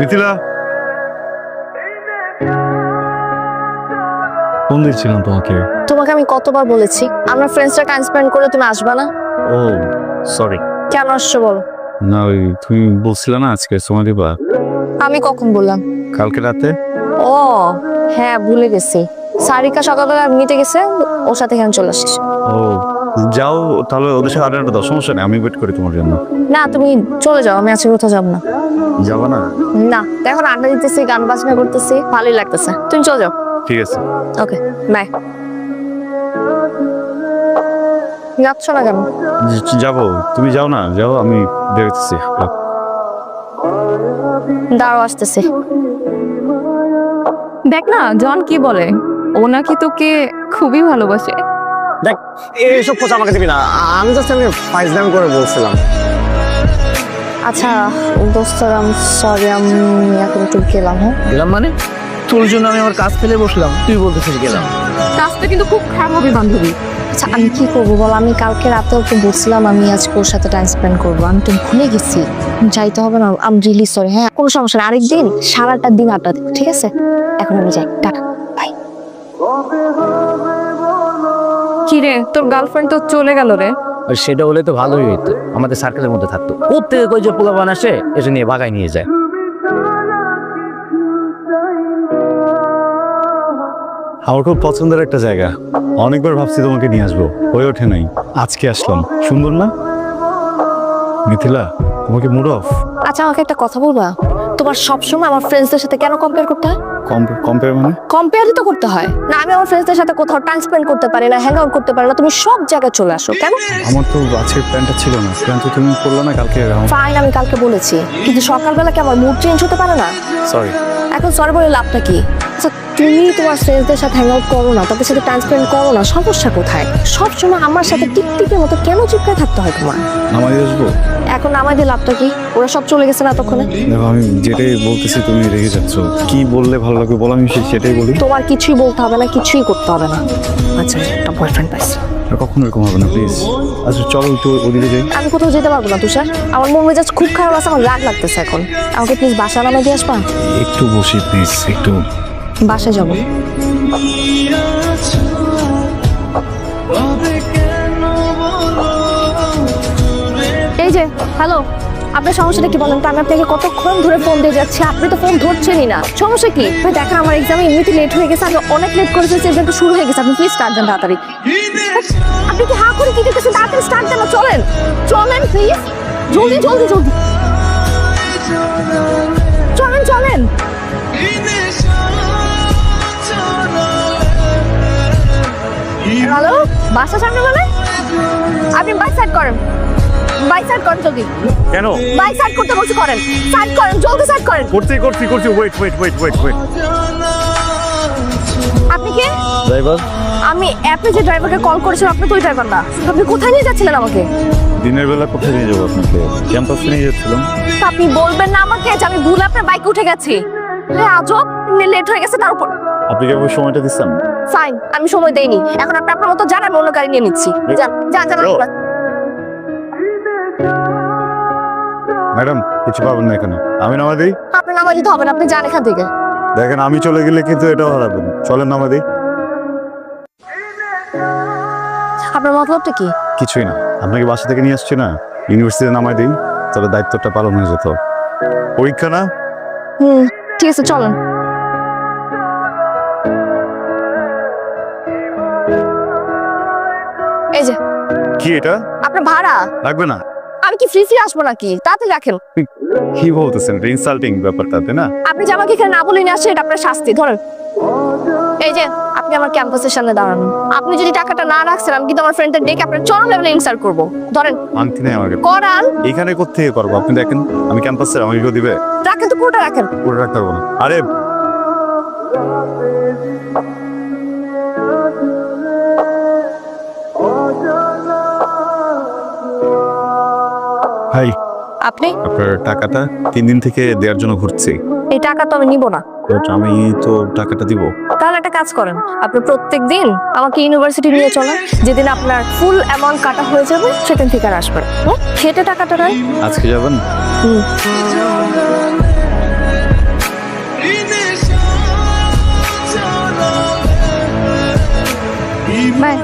Mithila, phone দিচ্ছিলাম তোমাকে। তোমাকে আমি কতবার বলেছি আমরা ফ্রেন্ডসরা টাইম স্পেন্ড করে তুমি আসবা না? ও সরি। কেন আসছো বলো? না ওই তুমি বলছিলে না আজকে সময় দিবা। আমি কখন বললাম? কালকে রাতে। ও হ্যাঁ, ভুলে গেছি। সারিকা সকালবেলা নিতে গেছে, ওর সাথে এখানে চলে আসিস। ও যাও তাহলে, ওদের সাথে আড্ডা দাও, সমস্যা নেই, আমি ওয়েট করি তোমার জন্য। না তুমি চলে যাও, আমি আজকে কোথাও যাবো না। যাবা না? না এখন আড্ডা দিতেছি, গান বাজনা করতেছি, ভালোই লাগতেছে, তুমি চলে যাও। ঠিক আছে। Okay bye. যাচ্ছ না কেন? যাবো, তুমি যাও না, যাও, আমি দেখতেছি। দাঁড়াও আসতেছি। দেখ না জন কি বলে, ও নাকি তোকে খুবই ভালোবাসে। দেখ এইসব খোঁজ আমাকে দিবি না, আমি জাস্ট আমি ফাইজলামি করে বলছিলাম। আচ্ছা দোস্তরা, সরি আমি এখন একটু গেলাম। হ্যাঁ গেলাম মানে? তোর জন্য আমি আমার কাজ ফেলে বসলাম, তুই বলতেছিস গেলাম? কাজটা কিন্তু খুব খারাপ হবে বান্ধবী। আচ্ছা আমি কি করবো বল, আমি কালকে রাতে ওকে বলছিলাম আমি আজকে ওর সাথে টাইম স্পেন্ড করবো, আমি তো ভুলে গেছি। যাইতে হবে না, আমি রিলি সরি। হ্যাঁ কোনো সমস্যা নেই, আরেকদিন সারাটা দিন আড্ডা দেবো, ঠিক আছে? এখন আমি যাই, টাটা বাই। কি রে, তোর গার্লফ্রেন্ড তো চলে গেল রে। আর সেটা হলে তো ভালোই হইতো, আমাদের সার্কেলের মধ্যে থাকতো। প্রত্যেকে কই যে পোলাপান আসে এসে নিয়ে ভাগায় নিয়ে যায়। আমার খুব পছন্দের একটা জায়গা, অনেকবার ভাবছি তোমাকে নিয়ে আসবো, হয়ে ওঠে নাই, আজকে আসলাম। সুন্দর না মিথিলা? তোমাকে মুড অফ? আচ্ছা আমাকে একটা কথা বলবা, তোমার সবসময় আমার ফ্রেন্ডসদের সাথে কেন কম্পেয়ার করতে হয়? কম্পেয়ার মানে? কম্পেয়ারই তো করতে হয় না, আমি আমার ফ্রেন্ডসদের সাথে কোথাও টাইম স্পেন্ড করতে পারি না, হ্যাং আউট করতে পারি না, তুমি সব জায়গায় চলে আসো কেন? আমার তো আজকের প্ল্যানটা ছিল না, প্ল্যান তো তুমি করলে না কালকে। ফাইন আমি কালকে বলেছি, কিন্তু সকালবেলা কি আমার মুড চেঞ্জ হতে পারে না? সরি। এখন সরি বলে লাভটা কি? আচ্ছা তুমি তোমার ফ্রেন্ডসদের সাথে হ্যাং আউট করো না, তাদের সাথে টাইম স্পেন্ড করো না, সমস্যা কোথায়? সবসময় আমার সাথে টিকটিকের মতো কেন চিপকে থাকতে হয় তোমার? নামাই আসবো? এখন নামাই দিয়ে লাভটা কি? ওরা সব চলে গেছে না এতক্ষণে। দেখো আমি যেটাই বলতেছি তুমি রেগে যাচ্ছ, কি বললে ভালো লাগবে বলো, আমি সেটাই বলি। তোমার কিছুই বলতে হবে না, কিছুই করতে হবে না। আচ্ছা একটা বয়ফ্রেন্ড পাইছি। আর কখনো এরকম হবে না প্লিজ। আচ্ছা চলো একটু ওদিকে যাই। আমি কোথাও যেতে পারবো না তুষার, আমার মন মেজাজ খুব খারাপ আছে, আমার রাগ লাগতেছে এখন। আমাকে প্লিজ বাসা নামে দিয়ে আসবা? একটু বসি প্লিজ, একটু। বাসায় যাবো। এই যে হ্যালো, আপনার সমস্যাটা কি বলেন তো? আমি আপনাকে কতক্ষণ ধরে ফোন দিয়ে যাচ্ছি, আপনি তো ফোন ধরছেনই না, সমস্যা কি? দেখা আমার এক্সামে এমনিতে লেট হয়ে গেছে, আমি অনেক লেট করেছি, এক্সামটা শুরু হয়ে গেছে, আপনি প্লিজ স্টার্ট দেন তাড়াতাড়ি। আপনি কি হা করে কি দেখতেছেন? তাড়াতাড়ি স্টার্ট দেন, চলেন চলেন প্লিজ, জলদি জলদি জলদি চলেন চলেন। হ্যালো, বাসা সামনে মানে? আপনি বাইক সাইড করেন, বাইক সাইড করেন জলদি। কেন? বাইক সাইড করতে বলছি, করেন, সাইড করেন, জলদি সাইড করেন। করছি ওয়েট। আপনি কে? ড্রাইভার। আমি অ্যাপে যে ড্রাইভারকে কল করেছিলাম, আপনি তো ওই ড্রাইভার না। আপনি কোথায় নিয়ে যাচ্ছিলেন আমাকে? দিনের বেলা কোথায় নিয়ে যাবো আপনাকে? ক্যাম্পাসে নিয়ে যাচ্ছিলাম। তা আপনি বলবেন না আমাকে যে আমি ভুল আপনার বাইকে উঠে গেছি? আজব, লেট হয়ে গেছে তার উপর। আপনি কি আমাকে সময়টা দিচ্ছেন? ফাইন, আমি সময় দেইনি, এখন আপনি আপনার মতো যান, আমি অন্য গাড়ি নিয়ে নিচ্ছি। যান যান যান। ম্যাডাম কিছু পাবেন না এখানে, আমি নামা দিই। আপনি নামা দিতে হবে না, আপনি যান এখান থেকে। দেখেন আমি চলে গেলে কিন্তু এটাও হারাবেন, চলেন নামা দিই। আপনার মতলবটা কি? কিছুই না, আপনাকে বাসা থেকে নিয়ে আসছি না, ইউনিভার্সিটিতে নামাই দিই, তাহলে দায়িত্বটা পালন হয়ে যেত। পরীক্ষা না? ঠিক আছে চলেন। এই যে কি এটা? আপনার ভাড়া। লাগবে না। আমি কি ফ্রি আসবো নাকি? তাড়াতাড়ি রাখেন। কি বলতেছেন? ইনসাল্টিং ব্যাপারটা, তাই না? আপনি যে আমাকে এখানে না বলে নিয়ে আসছেন, এটা আপনার শাস্তি। ধরেন, এই যে আপনি আমার ক্যাম্পাসের সামনে দাঁড়ানো, আপনি যদি টাকাটা না রাখছেন, আমি কিন্তু আমার ফ্রেন্ডদের ডেকে আপনার চরম লেভেলে ইনসাল্ট করবো। ধরেন। আংটি নেই আমাকে। করান। এখানে কোত্থেকে করবো? আপনি দেখেন আমি ক্যাম্পাসে, আমাকে কেউ দিবে? রাখেন তো, পুরোটা রাখেন। পুরো রাখতে পারবো না। আরে ভাই, আপনি আপনার টাকাটা 3 দিন থেকে দেওয়ার জন্য ঘুরছি। এই টাকা তো আমি নিব না। আমি তো টাকাটা দিব। তাহলে একটা কাজ করেন, আপনি প্রত্যেকদিন আমাকে ইউনিভার্সিটি নিয়ে চলেন, যেদিন আপনার ফুল অ্যামাউন্ট কাটা হয়ে যাবে সেদিন থেকে আর আসবেন। খেটে টাকাটা নেন। আজকে যাবেন? বাই।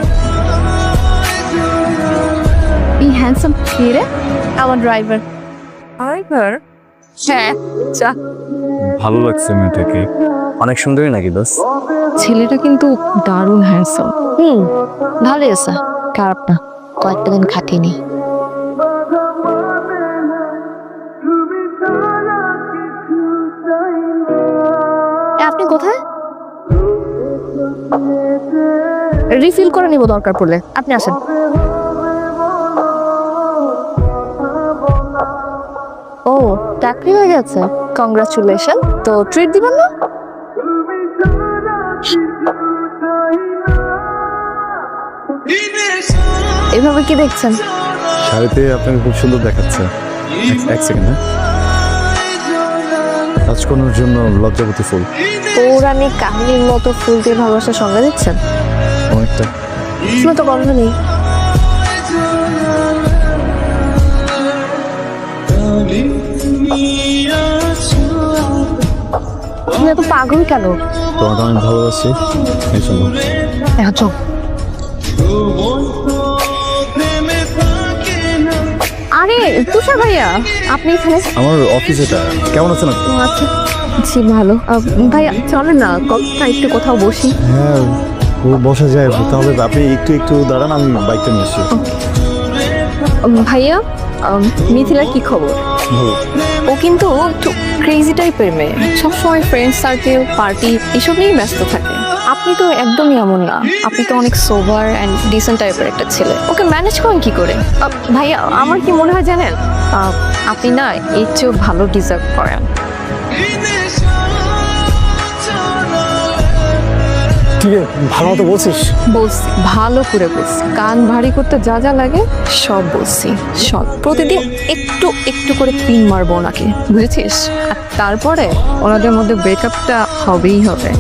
এই হ্যান্ডসাম কে রে? আমার ড্রাইভার। ড্রাইভার? হ্যাঁ, যা। ভালো লাগছে মেয়েটাকে। অনেক সুন্দরী নাকি দোষ? ছেলেটা কিন্তু দারুণ হ্যান্ডসাম। ভালোই আছে, খারাপ না। কয়েকটা দিন খাটিয়ে নি। আপনি কোথায়? রিফিল করে নিব দরকার পড়লে, আপনি আসেন। ও, চাকরি হয়ে গেছে, কংগ্রাচুলেশন। তো ট্রিট দিবেন না? এভাবে কি দেখছেন? শাড়িতে আপনাকে খুব সুন্দর দেখাচ্ছে। এক সেকেন্ড, হ্যাঁ। রাজকন্যার জন্য লজ্জাবতী ফুল। পৌরাণিক কাহিনীর মতো ফুল দিয়ে ভালোবাসার সংজ্ঞা দিচ্ছেন? অনেকটা। ফুল তো গন্ধ নেই। তুমি এত পাগল কেন? তোমাকে অনেক ভালোবাসি, এই জন্য। এখন চল। আরে তুষার ভাইয়া, আপনি এখানে? আমার অফিস এটা। কেমন আছেন আপনি? আচ্ছা, জি ভালো। ভাইয়া চলেন না, একটু কোথাও বসি। হ্যাঁ, ও বসা যায়। তাহলে আপনি একটু দাঁড়ান, আমি বাইকটা নিয়ে আসি। ভাইয়া, মিথিলার কি খবর? ভালো। ও কিন্তু একটু ক্রেজি টাইপের মেয়ে, সবসময় ফ্রেন্ড সার্কেল, পার্টি এসব নিয়েই ব্যস্ত থাকে। আপনি তো একদমই এমন না, আপনি তো অনেক সোবার অ্যান্ড ডিসেন্ট টাইপের একটা ছেলে। ওকে ম্যানেজ করেন কি করে? ভাইয়া, আমার কি মনে হয় জানেন, আপনি না এর চেয়েও ভালো ডিজার্ভ করেন। ঠিক আছে, ভালো মতো বলছিস? বলছি, ভালো করে বলছি, কান ভারী করতে যা যা লাগে সব বলছি। সব প্রতিদিন একটু একটু করে পিন মারবো ওনাকে, বুঝেছিস? আর তারপরে ওনাদের মধ্যে ব্রেকআপটা হবেই হবে।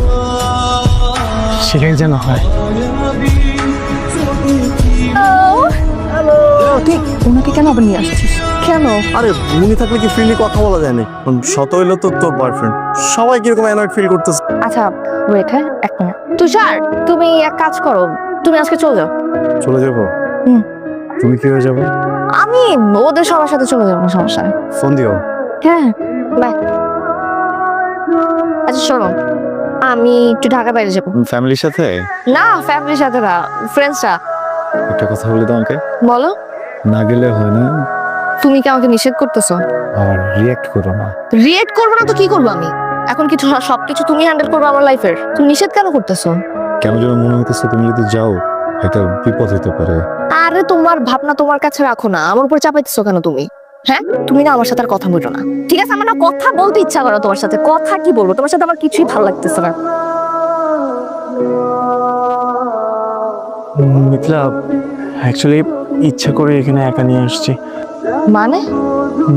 সেটাই যেন হয়। ঠিক, ওনাকে কেন আবার নিয়ে আসছিস? কেন? আরে উনি থাকলে কি ফ্রিলি কথা বলা যায় না? শত হইলো তো তোর বয়ফ্রেন্ড, সবাই কিরকম অ্যানয়েড ফিল করতেছে। আচ্ছা ওয়েট, হ্যাঁ এক মিনিট। তুষার, তুমি এক কাজ করো, তুমি আজকে চলে যাও। চলে যাবো? হুম। তুমি কি হয়ে যাবে? আমি ওদের সবার সাথে চলে যাবো, সমস্যা নেই। ফোন দিও। হ্যাঁ, বাই। আচ্ছা শোনো, আমি একটু ঢাকা বাইরে যাবো। ফ্যামিলির সাথে? না, ফ্যামিলির সাথে না, ফ্রেন্ডসরা। একটা কথা বলি তোমাকে, বলো। না গেলে হয় না। তুমি কি আমাকে নিষেধ করতেছো? আর রিঅ্যাক্ট করো না। রিয়েক্ট করবো না তো কি করবো আমি? এখন কিছু সবকিছু তুমি হ্যান্ডেল করবে আমার লাইফের। তুমি নিষেধ কেন করতেছো? কেন যেন মনে হইতেছে তুমি যদি যাও একটা বিপদ হতে পারে। আরে তোমার ভাবনা তোমার কাছে রাখো না, আমার উপর চাপাইতেছো কেন তুমি? হ্যাঁ, তুমি না আমার সাথে আর কথা বলো না, ঠিক আছে? আমার না কথা বলতে ইচ্ছা করো তোমার সাথে। কথা কি বলবো তোমার সাথে, আমার কিছুই ভালো লাগতেছে না। মিথিলা, অ্যাকচুয়ালি ইচ্ছা করে এখানে একা নিয়ে আসছি। মানে?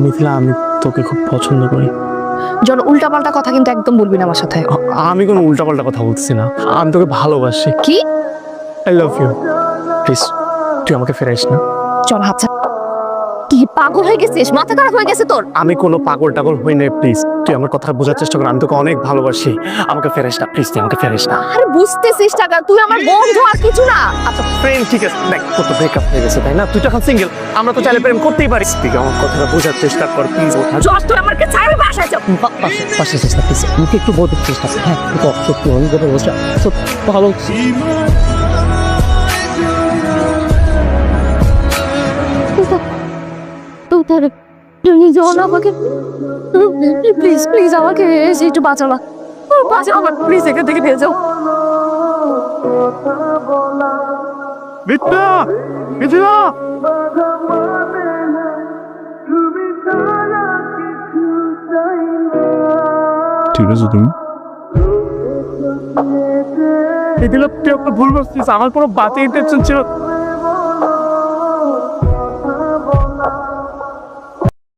মিথিলা, আমি তোকে খুব পছন্দ করি। জন উল্টাপাল্টা কথা কিন্তু একদম বলবি না আমার সাথে। আমি কোনো উল্টাপাল্টা কথা বলতেছি না, আমি তোকে ভালোবাসি। কি? I love you. প্লিজ তুই আমাকে ফেরাইস না। চল হাত। কি পাগল হয়ে গেছিস? মাথা খারাপ হয়ে গেছে তোর? আমি কোনো পাগল টাগল হই না, প্লিজ তুই আমার কথা বোঝার চেষ্টা কর। আমি তোকে অনেক ভালোবাসি, আমাকে ফেরাইস না প্লিজ, তুই আমাকে ফেরাইস না। আরে বুঝতেছিস টাকা, তুই আমার বন্ধু আর কিছু না। আচ্ছা ফ্রেন্ড, ঠিক আছে, দেখ তোর তো ব্রেকআপ হয়ে গেছে তাই না? তুই তো এখন সিঙ্গেল, আমরা তো চাইলে প্রেম করতেই পারি। তুই আমার কথাটা বোঝার চেষ্টা কর প্লিজ। জশ, তুই আমাকে ছাড়বি, বাসায় যাও। পাশে চেষ্টা প্লিজ, আমাকে একটু বোঝার চেষ্টা কর। হ্যাঁ সত্যি অনেক কথা বলছে, সত্যি ভালো। তুমি জন আমাকে প্লিজ প্লিজ আমাকে এসে একটু বাঁচাও না, বাঁচাও আমার প্লিজ, এখান থেকে বের যাও। মিথিলা, মিথিলা, ঠিক আছে তুমি? মিথিলা তুই একটা ভুল বলছিস, আমার কোনো বাজে ইন্টেনশন ছিল।